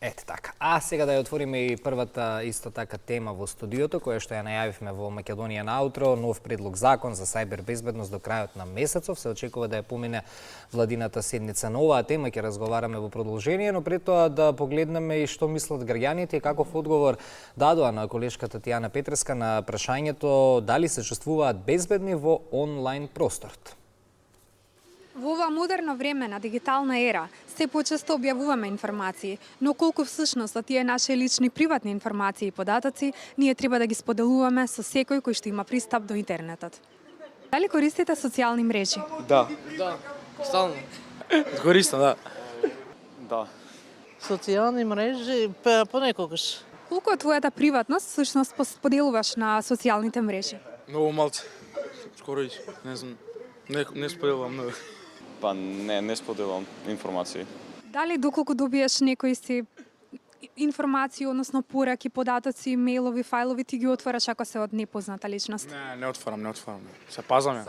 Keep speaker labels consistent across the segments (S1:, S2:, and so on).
S1: Ете така. А сега да ја отвориме и првата исто така тема во студиото, која што ја најавивме во Македонија на утро, нов предлог закон за сајбер безбедност до крајот на месецов. Се очекува да ја помине владината седница. На оваа тема ќе разговараме во продолжение, но пред тоа да погледнеме и што мислат граѓаните и каков одговор дадоа на колешката Тијана Петреска на прашањето дали се чувствуваат безбедни во онлайн просторот.
S2: Во ова модерно време на дигитална ера, се почесто објавуваме информации, но колку всушност од тие наши лични приватни информации и податоци, ние треба да ги споделуваме со секој кој што има пристап до интернетот. Дали користите социјални мрежи?
S3: Да.
S4: Да, стално.
S3: Користам, да. Да.
S5: Социјални мрежи, понекогаш.
S2: Колку од твојата приватност всушност споделуваш на социјалните мрежи?
S3: Многу малце. Скоро не знам. Не споделувам многу.
S6: Па не споделувам информации.
S2: Дали доколку добиеш некои си информации, односно пораки, податоци, мејлови, фајлови, ти ги отвараш ако се од непозната личност?
S3: Не отварам. Се пазам ја.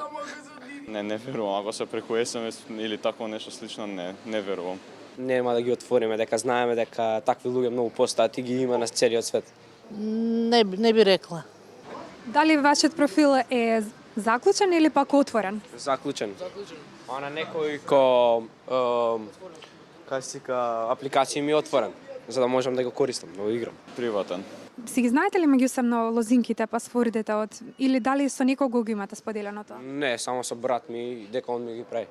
S6: Не верувам. Ако се преку SMS или такво нешто слично, не верувам.
S4: Нема да ги отвориме, дека знаеме дека такви луѓе многу постојат и ги има на целиот свет.
S5: Не би рекла.
S2: Дали вашиот профил е заклучен или пак отворен?
S4: Заклучен. А на некој ко апликација ми е отворен, за да можам да го користам, да го играм.
S6: Приватен.
S2: Си ги знаете ли меѓусебно лозинките, пасвордите од или дали со некого го имате споделено тоа?
S4: Не, само со брат ми, дека он ми ги прави.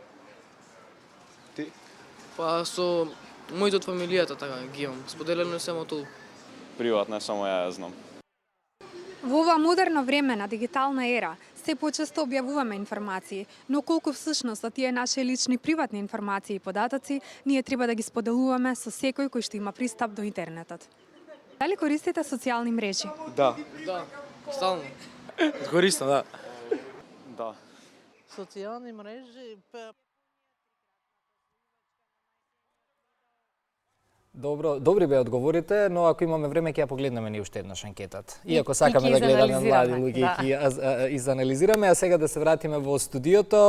S4: Ти?
S7: Па со моите од фамилијата така ги имам. Споделено е само тоа.
S6: Приватно само ја знам.
S2: Во ова модерно време на дигитална ера, се почесто објавуваме информации, но колку всушност од тие наши лични приватни информации и податоци, ние треба да ги споделуваме со секој кој што има пристап до интернетот. Дали користите социјални мрежи?
S3: Да.
S7: Да, стално.
S3: Користам, да.
S6: Да.
S5: Социјални мрежи,
S1: Добри бе одговорите, но ако имаме време ќе ја погледнеме ни уште еднаш анкетата. Иако сакаме да гледаме млади луѓе и изанализираме, а сега да се вратиме во студиото,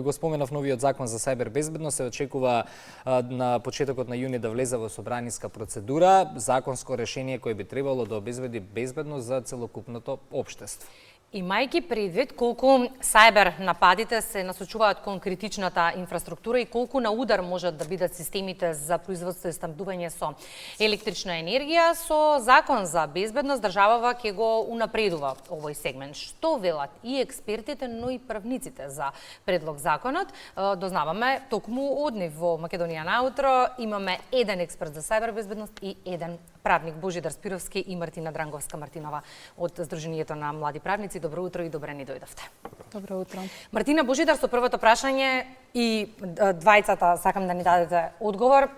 S1: го споменав новиот закон за сајбер безбедност, се очекува на почетокот на јуни да влезе во собраниска процедура, законско решение кој би требало да обезбеди безбедност за целокупното општество.
S8: Имајќи предвид колку сајбер нападите се насочуваат кон критичната инфраструктура и колку на удар можат да бидат системите за производство и снабдување со електрична енергија, со закон за безбедност државава ќе го унапредува овој сегмент. Што велат и експертите, но и правниците за предлог законот? Дознаваме токму од нив во Македонија на утро. Имаме еден експерт за сајбер безбедност и еден правник, Божидар Спировски и Мартина Дранговска-Мартинова од Сдруженијето на млади правници. Добро утро и добре ни дојдовте.
S9: Добро утро.
S8: Мартина, Божидар, со првото прашање и двајцата сакам да ни дадете одговор.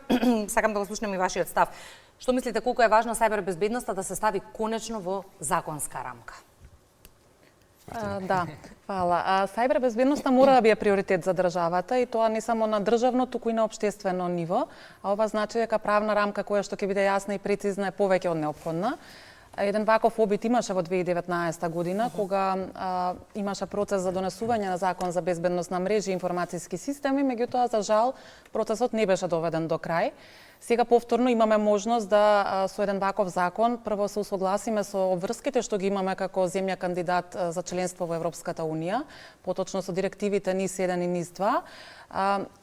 S8: Сакам да го слушнем и вашиот став. Што мислите колку е важно сајбер безбедноста да се стави конечно во законска рамка?
S9: Да, фала. Сајбер безбедноста мора да биде приоритет за државата и тоа не само на државно, туку и на општествено ниво. А ова значи дека правна рамка која што ќе биде јасна и прецизна е повеќе од неопходна. Еден ваков обид имаше во 2019 година, кога имаше процес за донесување на закон за безбедност на мрежи и информацијски системи, меѓутоа, за жал, процесот не беше доведен до крај. Сега повторно имаме можност да со еден ваков закон прво се усогласиме со обврските што ги имаме како земја кандидат за членство во Европската унија, поточно со директивите НИС-1 и НИС-2.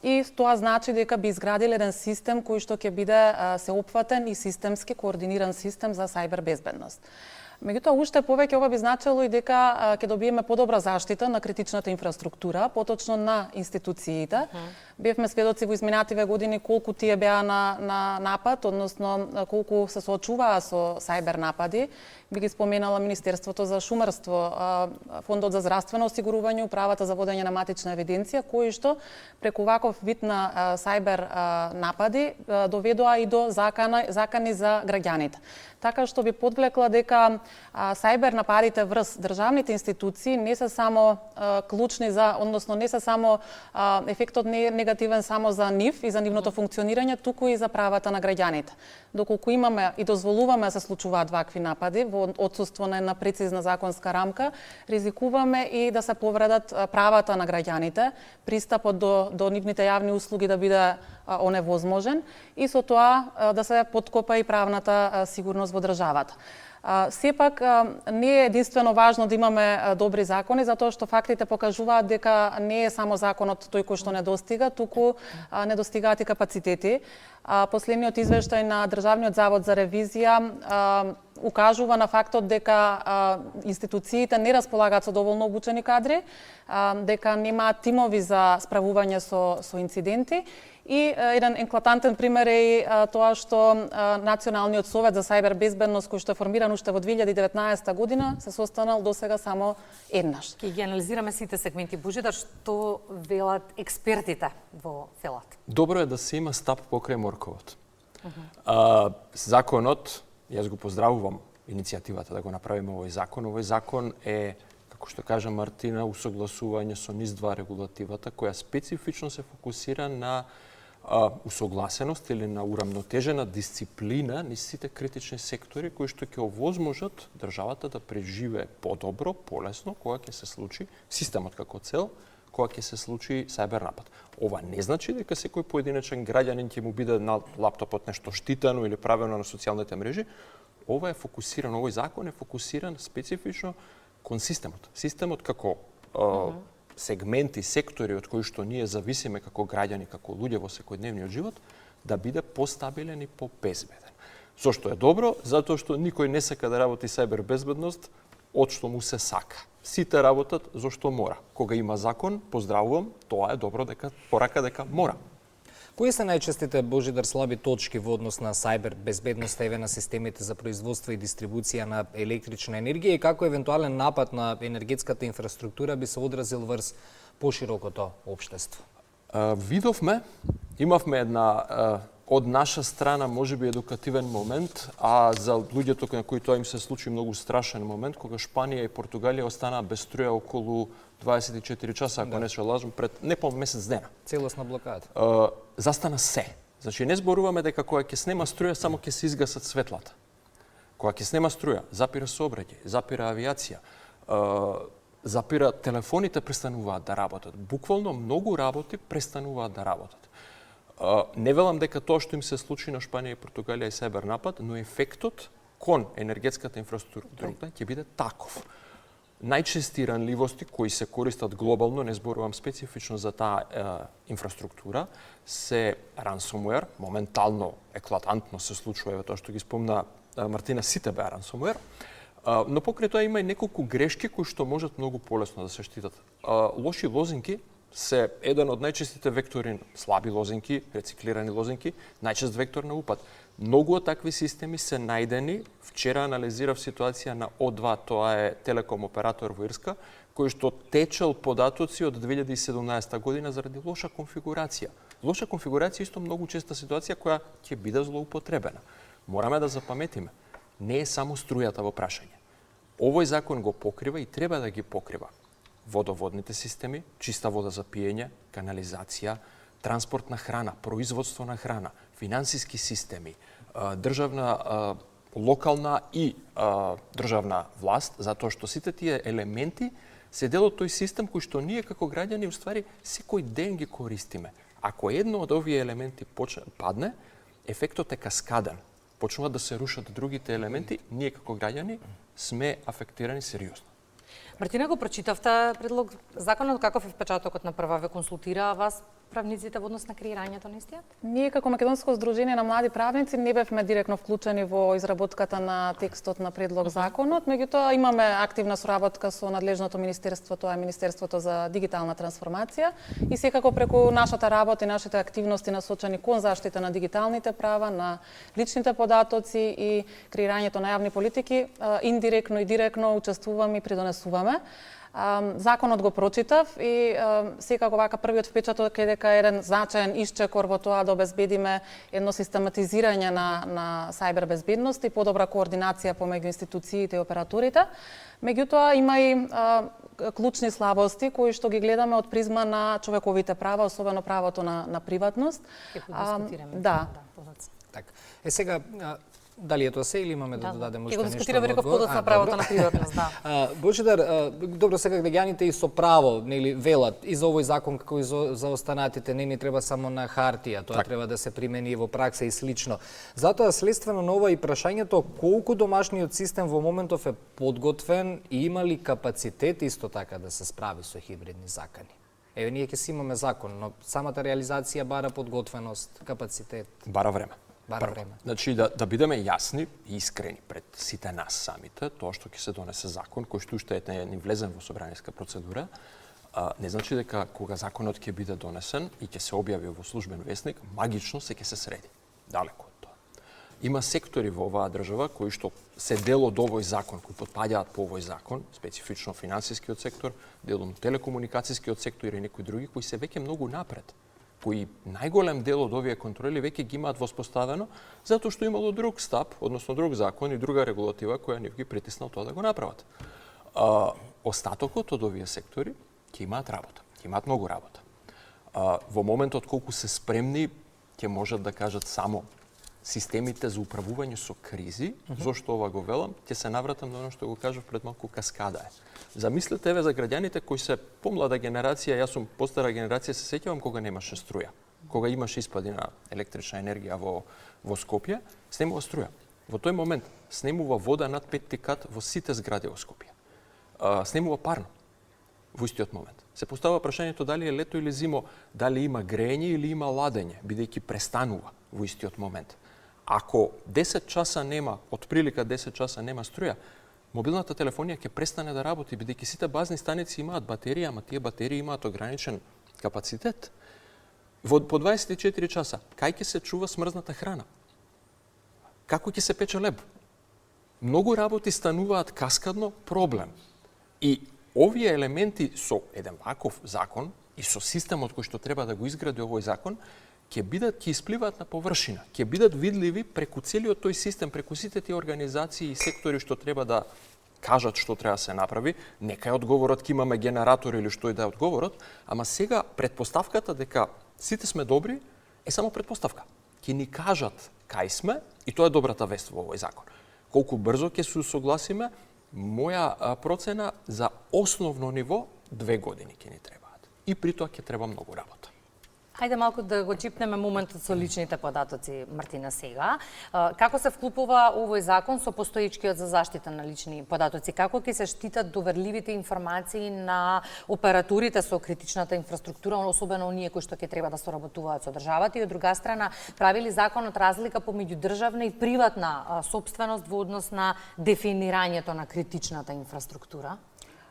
S9: И тоа значи дека би изградил еден систем кој што ќе биде сеопфатен и системски координиран систем за сајбер безбедност. Меѓутоа, уште повеќе ова би значило и дека ќе добиеме подобра заштита на критичната инфраструктура, поточно на институциите. Бевме сведоци во изминативе години колку тие беа на напад, односно колку се соочуваа со сајбер напади. Би ги споменала Министерството за шумарство, Фондот за здравствено осигурување, Управата за водење на матична евиденција, кои што преку ваков вид на сајбер напади доведоа и до закани за граѓаните. Така што би подвлекла дека сајбер нападите врз државните институции не се само клучни за, односно не се само ефектот не е негативен само за нив и за нивното функционирање, туку и за правата на граѓаните. Доколку имаме и дозволуваме да се случуваат вакви напади во отсуство на една прецизна законска рамка, ризикуваме и да се повредат правата на граѓаните, пристапот до нивните јавни услуги да биде оневозможен и со тоа да се подкопа и правната сигурност во државата. Сепак не е единствено важно да имаме добри закони, затоа што фактите покажуваат дека не е само законот тој кој што недостига, туку недостигаат и капацитети. Последниот извештај на Државниот завод за ревизија укажува на фактот дека институциите не располагаат со доволно обучени кадри, дека немаат тимови за справување со инциденти. И еден еклатантен пример е тоа што Националниот совет за сајбер безбедност, кој што е формиран уште во 2019 година, се состанал досега само еднаш.
S8: Ќе ги анализираме сите сегменти, Божидар, што велат експертите во селата.
S10: Добро е да се има стап покрај морковот. Законот, јас го поздравувам иницијативата да го направиме овој закон. Овој закон е, како што кажа Мартина, усогласување со низ-2 регулативата, која специфично се фокусира на усогласеност или на урамнотежена дисциплина низ сите критични сектори кои што ќе овозможат државата да преживее подобро, полесно, кога ќе се случи системот како цел, кога ќе се случи сајбер напад. Ова не значи дека секој поединечен граѓанин ќе му биде на лаптопот нешто штитено или правено на социјалните мрежи. Ова е фокусиран, овој закон е фокусиран специфично кон системот. Системот како сегменти, сектори од кои што ние зависиме како граѓани, како луѓе во секојдневниот живот, да биде постабилен и побезбеден. Зошто е добро? Затоа што никој не сака да работи сајбер безбедност од што му се сака. Сите работат зошто мора. Кога има закон, поздравувам, тоа е добро дека порака дека мора.
S1: Кои се најчестите, Божидар, слаби точки во однос на сајбер безбедност на системите за производство и дистрибуција на електрична енергија и како евентуален напад на енергетската инфраструктура би се одразил врз поширокото општество?
S10: Видовме, имавме една од наша страна можеби едукативен момент, а за луѓето на кои тоа им се случи многу страшен момент, кога Шпанија и Португалија останаа без струја околу 24 часа, ако не се лажам, пред непол месец дена.
S1: Целосна блокада.
S10: Застана се. Значи не зборуваме дека кога ќе снема струја само ќе се изгасат светлата. Кога ќе снема струја, запира сообраќај, запира авијација, запира телефоните престануваат да работат. Буквално многу работи престануваат да работат. Не велам дека тоа што им се случи на Шпанија и Португалија е сајбер напад, но ефектот кон енергетската инфраструктура ќе биде таков. Најчести ранливости кои се користат глобално, не зборувам специфично за таа инфраструктура, се ransomware, моментално, еклатантно се случува, тоа што ги спомна Мартина, сите беа ransomware, но покрај тоа има и неколку грешки кои што можат многу полесно да се штитат. Лоши лозинки се еден од најчестите вектори, слаби лозинки, рециклирани лозинки, најчест вектор на упад. Многу од такви системи се најдени. Вчера анализирав ситуација на O2, тоа е телеком оператор во Ирска, кој што течел податоци од 2017 година заради лоша конфигурација. Лоша конфигурација е исто многу честа ситуација која ќе биде злоупотребена. Мораме да запаметиме, не е само струјата во прашање. Овој закон го покрива и треба да ги покрива водоводните системи, чиста вода за пиење, канализација, транспорт на храна, производство на храна, финансиски системи, државна, локална и државна власт, затоа што сите тие елементи се дел од тој систем кој што ние како граѓани уствари секој ден ги користиме. Ако едно од овие елементи падне, ефектот е каскаден. Почнуваат да се рушат другите елементи, ние како граѓани сме афектирани сериозно.
S8: Мартина, го прочитавте предлог законот, каков е впечатокот на прва? Ве консултираа вас правниците во однос на креирањето на истиот?
S9: Ние како Македонско здружение на млади правници не бевме директно вклучени во изработката на текстот на предлог законот, меѓутоа имаме активна соработка со надлежното министерство, тоа е Министерството за дигитална трансформација и секако преку нашата работа и нашите активности насочени кон заштита на дигиталните права, на личните податоци и креирањето на јавни политики, индиректно и директно учествуваме и придонесуваме. Законот го прочитав и секако вака првиот впечаток е дека еден значаен исчекор во тоа да обезбедиме едно систематизирање на сајбер безбедност и подобра координација помеѓу институциите и операторите. Меѓутоа има и клучни слабости кои што ги гледаме од призма на човековите права, особено правото на приватност.
S8: Ќе подискутираме.
S9: Да.
S1: Така. Сега, дали е тоа се или имаме да додадеме уште
S8: нешто? Ќе го дискутираме реков
S1: одговор?
S8: подоцна правото на приватност, да.
S1: Божидар, добро, сега граѓаните и со право, нели, велат и за овој закон како и за останатите, не ни треба само на хартија, тоа треба да се примени и во пракса и слично. Затоа следствено на ова и прашањето колку домашниот систем во моментов е подготвен и има ли капацитет исто така да се справи со хибридни закани? Еве, ние ќе си имаме закон, но самата реализација бара подготвеност, капацитет.
S10: Бара време.
S1: Бара време.
S10: Значи, да бидеме јасни и искрени пред сите нас самите, тоа што ќе се донесе закон, кој што уште е не влезен во собраниска процедура, не значи дека кога законот ќе биде донесен и ќе се објави во службен весник, магично се ќе се среди. Далеко од тоа. Има сектори во оваа држава кои што се дел од овој закон, кои потпаѓаат по овој закон, специфично финансискиот сектор, делом телекомуникацијскиот сектор и некои други, кои се веќе многу напред, кои најголем дел од овие контроли веќе ги имаат воспоставено, затоа што имало друг стап, односно друг закон и друга регулатива која нив ги притиснал тоа да го направат. Остатокот од овие сектори ќе имаат работа, ќе имаат многу работа. Во моментот колку се спремни, ќе можат да кажат само системите за управување со кризи, зошто ова го велам, ќе се навратам на оно што го кажав пред малку, каскада е. Замислете еве за граѓаните кои се помлада генерација, јас сум постара генерација, се сеќавам кога немаше струја. Кога имаше испади на електрична енергија во Скопје, снемува струја. Во тој момент снемува вода над 5 кат во сите згради во Скопје. Снемува парно во истиот момент. Се поставува прашањето дали е лето или зимо, дали има грејење или има ладење, бидејќи престанува во истиот момент. Ако 10 часа нема, од прилика 10 часа нема струја, мобилната телефонија ќе престане да работи, бидејќи сите базни станици имаат батерија, ама тие батерии имаат ограничен капацитет. По 24 часа, кај ќе се чува смрзната храна? Како ќе се пече леб? Многу работи стануваат каскадно проблем. И овие елементи со еден ваков закон и со системот кој што треба да го изгради овој закон, ќе испливаат на површина, ќе бидат видливи преку целиот тој систем, преку сите тие организации и сектори што треба да кажат што треба да се направи. Нека е одговорот ќе имаме генератор или што и да е одговорот, ама сега предпоставката дека сите сме добри е само предпоставка. Ќе ни кажат кај сме и тоа е добрата вест во овој закон. Колку брзо ќе се согласиме, моја процена за основно ниво 2 години ќе ни требаат. И при тоа ќе треба многу работа.
S8: Хајде малку да го чипнеме моментот со личните податоци, Мартина, сега. Како се вклупува овој закон со постоечкиот за заштита на лични податоци? Како ќе се штитат доверливите информации на операторите со критичната инфраструктура, особено оние кои што ќе треба да соработуваат со државата, и од друга страна правили законот разлика помеѓу државна и приватна сопственост во однос на дефинирањето на критичната инфраструктура?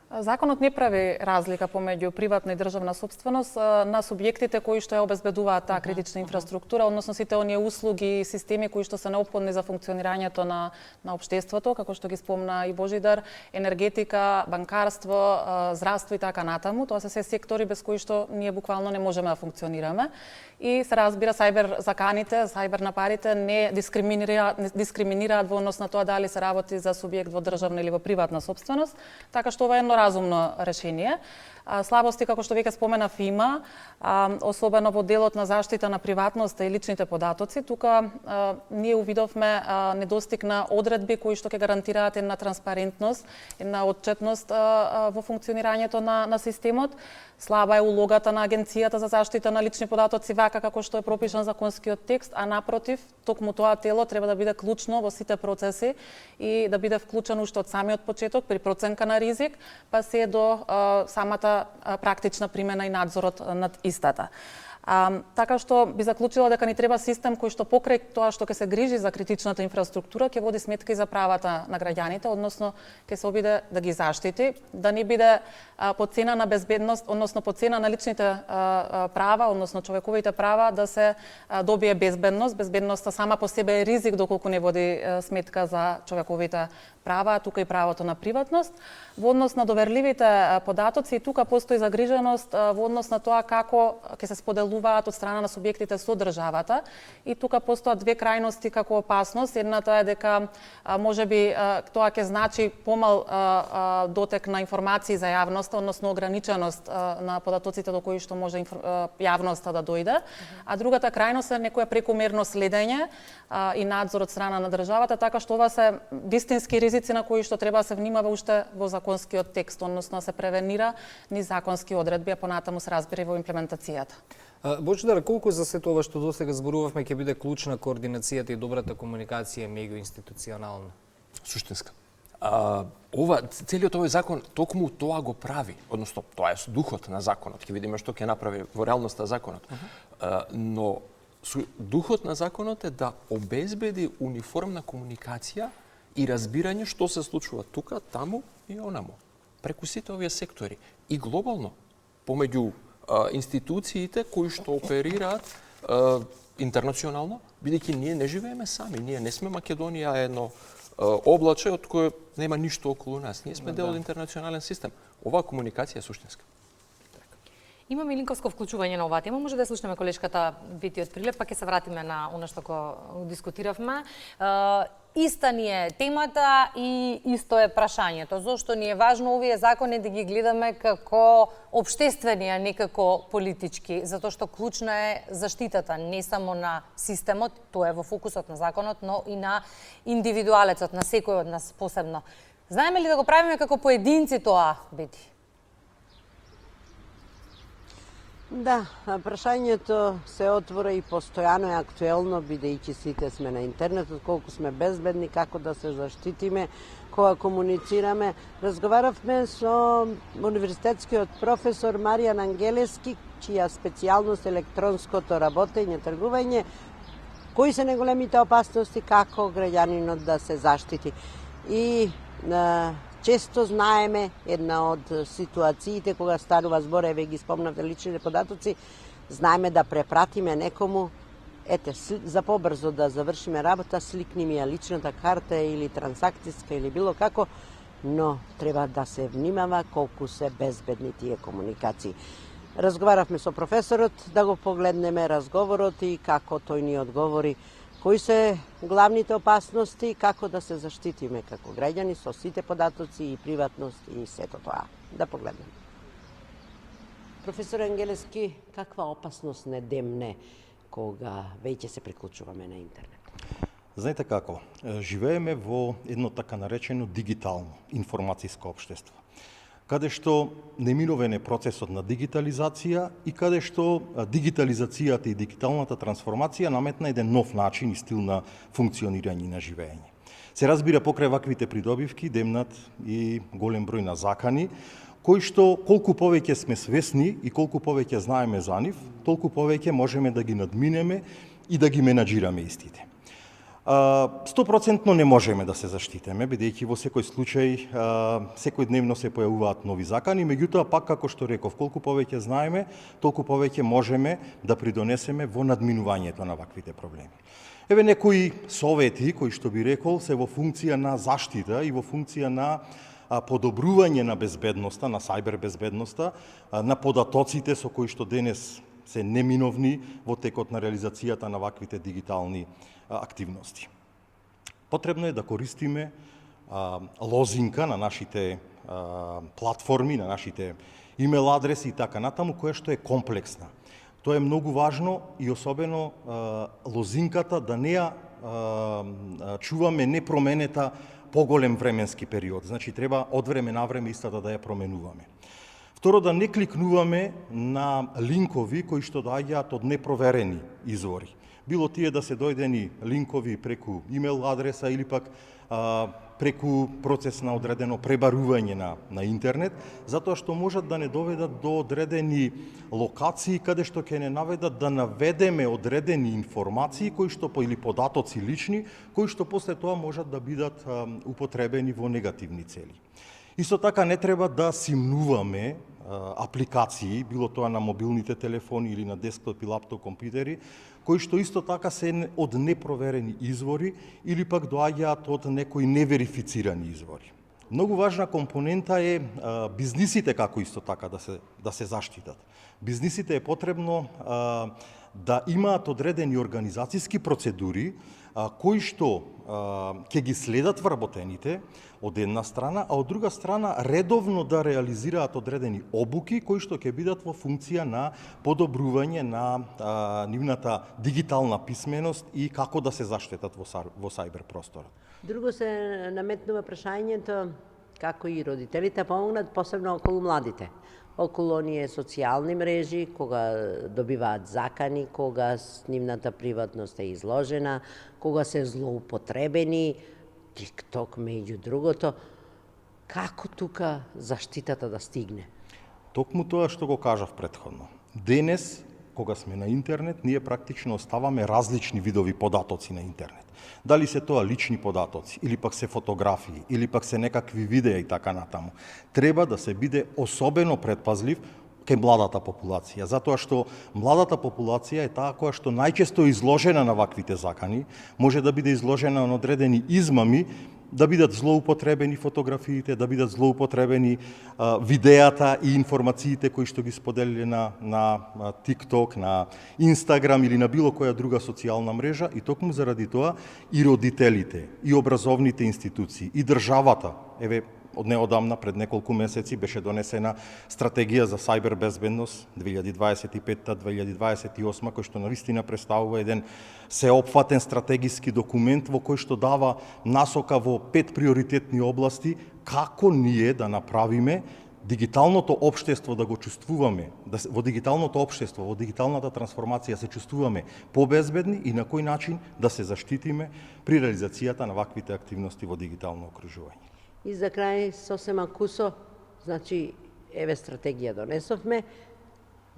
S9: Законот не прави разлика помеѓу приватна и државна сопственост на субјектите кои што ја обезбедуваат таа критична инфраструктура, односно сите оние услуги и системи кои што се неопходни за функционирањето на општеството, како што ги спомна и Божидар, енергетика, банкарство, здравство и така натаму. Тоа се се сектори без кои што ние буквално не можеме да функционираме. И се разбира, сајбер заканите, сајбер нападите не дискриминираат во однос на тоа дали се работи за субјект во државна или во приватна сопственост, така што ова е едно разумно решение. Слабости, како што веќе споменав, има, особено во делот на заштита на приватноста и личните податоци. Тука ние увидовме недостиг на одредби кои што ќе гарантираат една транспарентност, една отчетност во функционирањето на системот. Слаба е улогата на Агенцијата за заштита на лични податоци вака како што е пропишан законскиот текст, а напротив, токму тоа тело треба да биде клучно во сите процеси и да биде вклучено уште од самиот почеток при проценка на ризик, па се до самата практична примена и надзорот над истата. Така што би заклучила дека ни треба систем кој што покрај тоа што ќе се грижи за критичната инфраструктура, ќе води сметка и за правата на граѓаните, односно ќе се обиде да ги заштити, да не биде по цена на безбедност, односно по цена на личните права, односно човековите права, да се добие безбедност. Безбедноста сама по себе е ризик доколку не води сметка за човековите права, тука и правото на приватност. Во однос на доверливите податоци, тука постои загриженост во однос на тоа како ќе се споделуваат од страна на субјектите со државата. И тука постојат две крајности како опасност. Едната е дека можеби тоа ќе значи помал дотек на информации за јавноста, односно ограниченост на податоците до кои што може јавноста да дојде. А другата крајност е некое прекомерно следење и надзор од страна на државата, така што ова се вистински ризици на кои што треба да се внимава уште во законскиот текст, односно се превенира низ законски одредби, а понатаму се разбира во имплементацијата.
S1: Божидар, колку за сето ова што досега зборувавме ќе биде клучна координацијата и добрата комуникација меѓуинституционална?
S10: Суштинска. Целиот овој закон токму тоа го прави, односно тоа е духот на законот. Ќе видиме што ќе направи во реалноста законот. Но духот на законот е да обезбеди униформна комуникација и разбирање што се случува тука, таму и онаму, преку сите овие сектори и глобално помеѓу институциите кои што оперираат интернационално, бидејќи ние не живееме сами, ние не сме Македонија едно облаче од кое нема ништо околу нас. Ние сме дел од интернационален систем. Оваа комуникација е суштинска.
S8: Имаме линковско вклучување на оваа тема. Може да ја слушнеме колешката Вити од Прилеп, па ќе се вратиме на она што го дискутиравме. Иста ни е темата и исто е прашањето. Зошто ни е важно овие закони да ги гледаме како општествени, а не како политички? Затоа што клучна е заштитата не само на системот, тоа е во фокусот на законот, но и на индивидуалецот, на секој од нас посебно. Знаеме ли да го правиме како поединци тоа, Бети?
S11: Да, прашањето се отвора и постојано е актуелно, бидејќи сите сме на интернетот, колку сме безбедни, како да се заштитиме, кога комуницираме. Разговаравме со универзитетскиот професор Маријан Ангелески, чија специјалност електронското работење, тргување, кои се најголемите опасности, како граѓанинот да се заштити. И често знаеме, една од ситуациите кога станува збор, еве ги спомнавте личните податоци, знаеме да препратиме некому, за побрзо да завршиме работа, сликни ми ја личната карта или трансакцијска или било како, но треба да се внимава колку се безбедни тие комуникации. Разговаравме со професорот да го погледнеме разговорот и како тој ни одговори кои се главните опасности, како да се заштитиме како граѓани со сите податоци и приватност и сето тоа. Да погледнеме. Професор Ангелески, каква опасност не демне кога веќе се приклучуваме на интернет?
S12: Знаете како, живееме во едно така наречено дигитално информацијско општество, каде што неминовен е процесот на дигитализација и каде што дигитализацијата и дигиталната трансформација наметна еден нов начин и стил на функционирање и на живење. Се разбира, покрај ваквите придобивки демнат и голем број на закани, кои што колку повеќе сме свесни и колку повеќе знаеме за нив, толку повеќе можеме да ги надминеме и да ги менаџираме истите. 100% не можеме да се заштитиме, бидејќи во секој случај секојдневно се појавуваат нови закани, меѓутоа пак како што реков, колку повеќе знаеме, толку повеќе можеме да придонесеме во надминувањето на ваквите проблеми. Еве некои совети кои што би рекол се во функција на заштита и во функција на подобрување на безбедноста, на сајбер безбедноста, на податоците со кои што денес се неминовни во текот на реализацијата на ваквите дигитални активности. Потребно е да користиме лозинка на нашите платформи, на нашите имейл адреси и така натаму, која што е комплексна. Тоа е многу важно и особено лозинката да не ја чуваме непроменета поголем временски период. Значи, треба од време на време истата да ја променуваме. Второ, да не кликнуваме на линкови кои што доаѓаат од непроверени извори. Било тие да се дојдени линкови преку имейл адреса или пак преку процес на одредено пребарување на интернет, затоа што можат да не доведат до одредени локации каде што ќе не наведат да наведеме одредени информации кои што или податоци лични, кои што после тоа можат да бидат употребени во негативни цели. Исто така не треба да симнуваме апликации, било тоа на мобилните телефони или на десктоп и лаптоп компјутери, кои што исто така се од непроверени извори или пак доаѓаат од некои неверифицирани извори. Многу важна компонента е бизнисите како исто така да се заштитат. Бизнисите е потребно да имаат одредени организацијски процедури кои што ќе ги следат вработените од една страна, а од друга страна редовно да реализираат одредени обуки кои што ќе бидат во функција на подобрување на нивната дигитална писменост и како да се заштитат во сајбер просторот.
S11: Друго се наметнува прашањето како и родителите помогнат, посебно околу младите. Околу оние социјални мрежи, кога добиваат закани, кога нивната приватност е изложена, кога се злоупотребени, TikTok меѓу другото. Како тука заштитата да стигне?
S12: Токму тоа што го кажав претходно. Денес, кога сме на интернет, ние практично оставаме различни видови податоци на интернет. Дали се тоа лични податоци, или пак се фотографии, или пак се некакви видеа и така натаму. Треба да се биде особено предпазлив кај младата популација, затоа што младата популација е таа која што најчесто е изложена на ваквите закани, може да биде изложена на одредени измами, да бидат злоупотребени фотографиите, да бидат злоупотребени видеата и информациите кои што ги споделиле на TikTok, на Instagram или на било која друга социјална мрежа, и токму заради тоа и родителите, и образовните институции, и државата, еве од неодамна, пред неколку месеци, беше донесена стратегија за сајбер безбедност 2025-2028, кој што навистина представува еден сеопфатен стратегиски документ во кој што дава насока во 5 приоритетни области како ние да направиме дигиталното општество да го чувствуваме, во дигиталното општество, во дигиталната трансформација се чувствуваме побезбедни и на кој начин да се заштитиме при реализацијата на ваквите активности во дигитално окружување.
S11: И за крај, сосема кусо, значи, еве стратегија донесовме,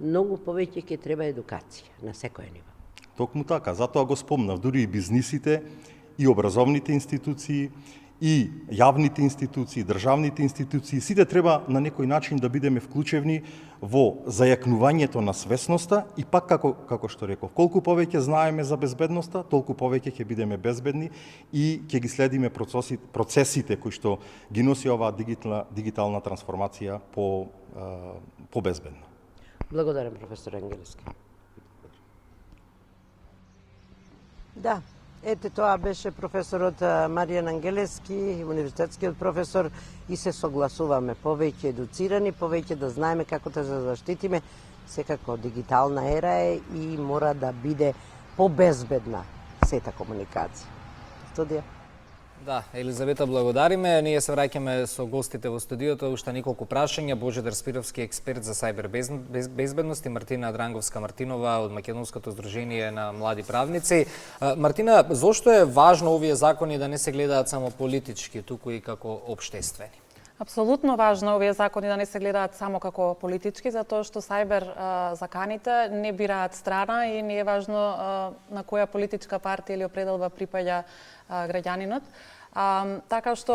S11: многу повеќе ќе треба едукација на секој ниво.
S12: Токму така, затоа го спомнав, дури и бизнисите, и образовните институции, и јавните институции, државните институции, сите треба на некој начин да бидеме вклучевни во зајакнувањето на свесноста и пак како што реков, колку повеќе знаеме за безбедноста, толку повеќе ќе бидеме безбедни и ќе ги следиме процесите кои што ги носи оваа дигитална трансформација по безбедно.
S11: Благодарам, професор Ангелески. Да, ете тоа беше професорот Маријан Ангелески, универзитетскиот професор, и се согласуваме повеќе едуцирани, повеќе да знаеме како да се заштитиме. Секако дигитална ера е и мора да биде побезбедна сета комуникација. Студија.
S1: Да, Елизавета, благодариме. Ние се враќаме со гостите во студиото, уште неколку прашања. Божидар Спировски, експерт за сајбер безбедност, и Мартина Дранговска-Мартинова од Македонското здружение на млади правници. Мартина, зошто е важно овие закони да не се гледаат само политички, туку и како општествени?
S9: Апсолутно важно овие закони да не се гледаат само како политички, затоа што сајбер заканите не бираат страна и не е важно на која политичка партија или определба припаѓа граѓанинот. Така што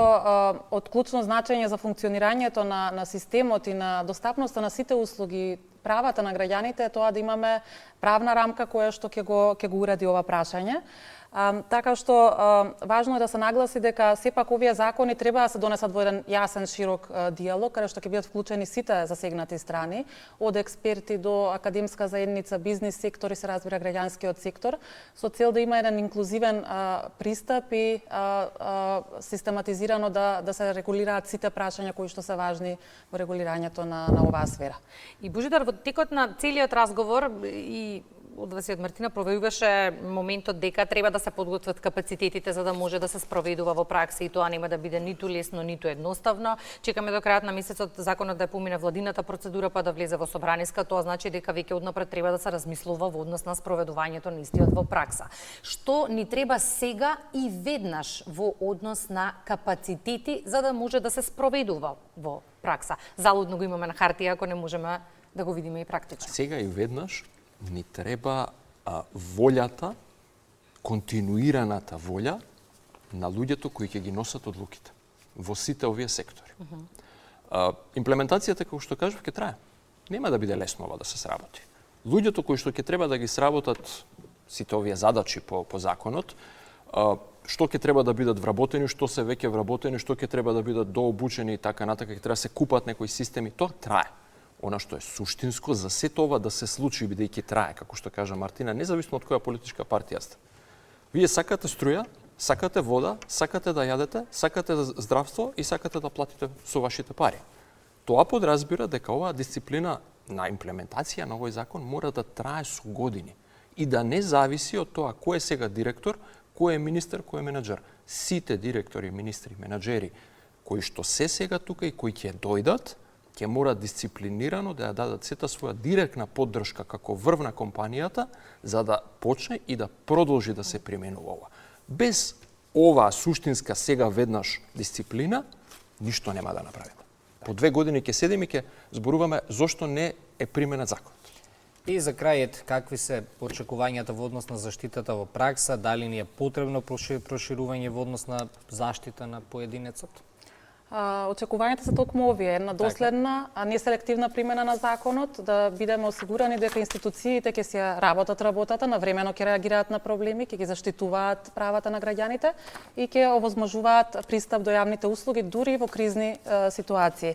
S9: од клучно значење за функционирањето на системот и на достапноста на сите услуги, правата на граѓаните е тоа да имаме правна рамка која што ќе го уреди ова прашање. Така што важно е да се нагласи дека сепак овие закони треба да се донесат во еден јасен, широк диалог, каде што ќе бидат вклучени сите засегнати страни, од експерти до академска заедница, бизнис сектор и се разбира граѓанскиот сектор, со цел да има еден инклузивен пристап и систематизирано да се регулираат сите прашања кои што се важни во регулирањето на оваа сфера.
S8: И Божидар, во текот на целиот разговор и од вас и од Мартина проверуваше моментот дека треба да се подготват капацитетите за да може да се спроведува во пракса и тоа нема да биде ниту лесно, ниту едноставно. Чекаме до крајот на месецот законот да помине владината процедура па да влезе во собраниска, тоа значи дека веќе однапред треба да се размислува во однос на спроведувањето на истиот во пракса. Што ни треба сега и веднаш во однос на капацитети за да може да се спроведува во пракса? Залудно го имаме на хартија ако не можеме да го видиме и практично.
S10: Сега и веднаш ни треба волјата, континуираната волја на луѓето кои ќе ги носат одлуките во сите овие сектори. Имплементацијата, како што кажав, ќе трае. Нема да биде лесно ова да се сработи. Луѓето кои што ќе треба да ги сработат сите овие задачи по законот, што ќе треба да бидат вработени, што се веќе вработени, што ќе треба да бидат дообучени и така натака, ќе треба да се купат некои системи, тоа трае. Она што е суштинско за сето ова да се случи бидејќи трае, како што кажа Мартина, независно од која политичка партија сте. Вие сакате струја, сакате вода, сакате да јадете, сакате здравство и сакате да платите со вашите пари. Тоа подразбира дека оваа дисциплина на имплементација на овој закон мора да трае со години и да не зависи од тоа кој е сега директор, кој е министер, кој е менаџер. Сите директори, министри, менаџери кои што се сега тука и кои ќе дојдат, ќе мора дисциплинирано да ја дадат сета своја директна поддршка како врв на компанијата за да почне и да продолжи да се применува ова. Без оваа суштинска сега веднаш дисциплина, ништо нема да направиме. По 2 години ќе седиме и ќе зборуваме зошто не е применет законот.
S1: И за крајот, какви се очекувањата во однос на заштитата во пракса, дали ни е потребно проширување во однос на заштита на поединецот?
S9: Очекувањата се токму овие, една доследна, а не селективна примена на законот, да бидеме осигурани дека институциите ќе си работат работата, навремено ќе реагираат на проблеми, ќе ги заштитуваат правата на граѓаните и ќе овозможуваат пристап до јавните услуги дури во кризни ситуации.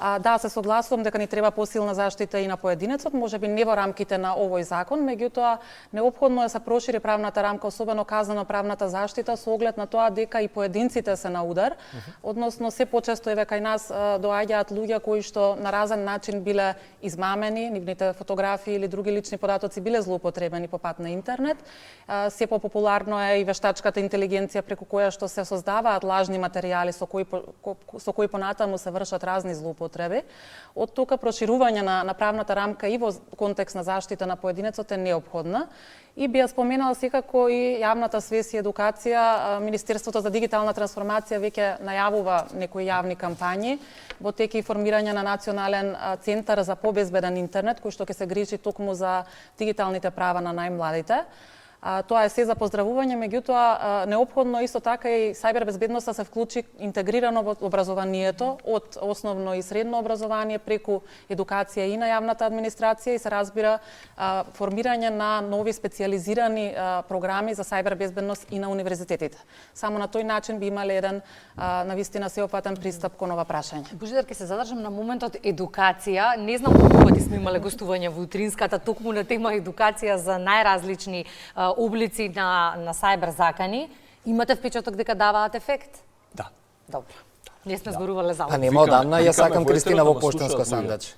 S9: Да, се согласувам дека ни треба посилна заштита и на поединецот, можеби не во рамките на овој закон, меѓутоа неопходно е да се прошири правната рамка, особено казнено-правната заштита, со оглед на тоа дека и поединците се на удар, односно се почесто еве кај нас доаѓаат луѓе кои што на разен начин биле измамени, нивните фотографии или други лични податоци биле злоупотребени по пат на интернет. Се популарно е и вештачката интелигенција преку која што се создаваат лажни материјали со кои понатаму се вршат разни злоупотреби. Од тука проширување на правната рамка и во контекст на заштита на поединецот е неопходна. И би ја споменала секако и јавната свест и едукација. Министерството за дигитална трансформација веќе најавува некои јавни кампањи во тек и формирање на национален центар за побезбеден интернет, кој што ќе се грижи токму за дигиталните права на најмладите. Тоа е се за поздравување, меѓутоа неопходно исто така и сајбербезбедноста се вклучи интегрирано во образованието од основно и средно образование преку едукација и на јавната администрација и се разбира формирање на нови специјализирани програми за сајбербезбедност и на универзитетите. Само на тој начин би имале еден навистина сеопфатен пристап кон ова прашање.
S8: Божидар, ќе се задржам на моментот едукација. Не знам колку пати сме имале гостување во утринската токму на тема едукација за најразлични облици на сајбер закани. Имате впечаток дека даваат ефект?
S10: Да.
S8: Добро. Не сме зборувале за ова.
S1: Па нема одамна, ја сакам Кристина во поштенско сандаче.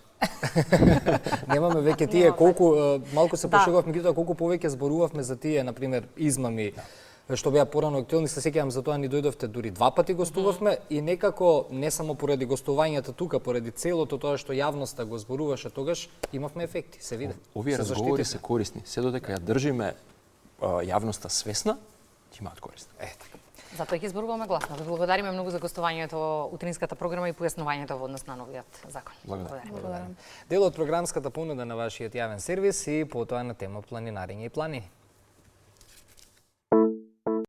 S1: Немаме веќе тие колку малку се пошегував, меѓутоа колку повеќе зборувавме за тие, на пример, измами што беа порано актуелни, се сеќавам за тоа ни дојдовте дури 2 пати гостувавме и некако не само поради гостувањата тука, поради целото тоа што јавноста го зборуваше тогаш, имавме ефекти, се виде.
S10: Овие разговори се корисни, се додека ја држиме јавноста свесна, ќе имаат корист.
S8: Затоа ќе зборуваме гласно. Ви благодариме многу за гостувањето во утринската програма и појаснувањето во однос на новиот закон.
S1: Благодарам. Дел од програмската понуда на вашиот јавен сервис и потоа на тема планинарење и планини.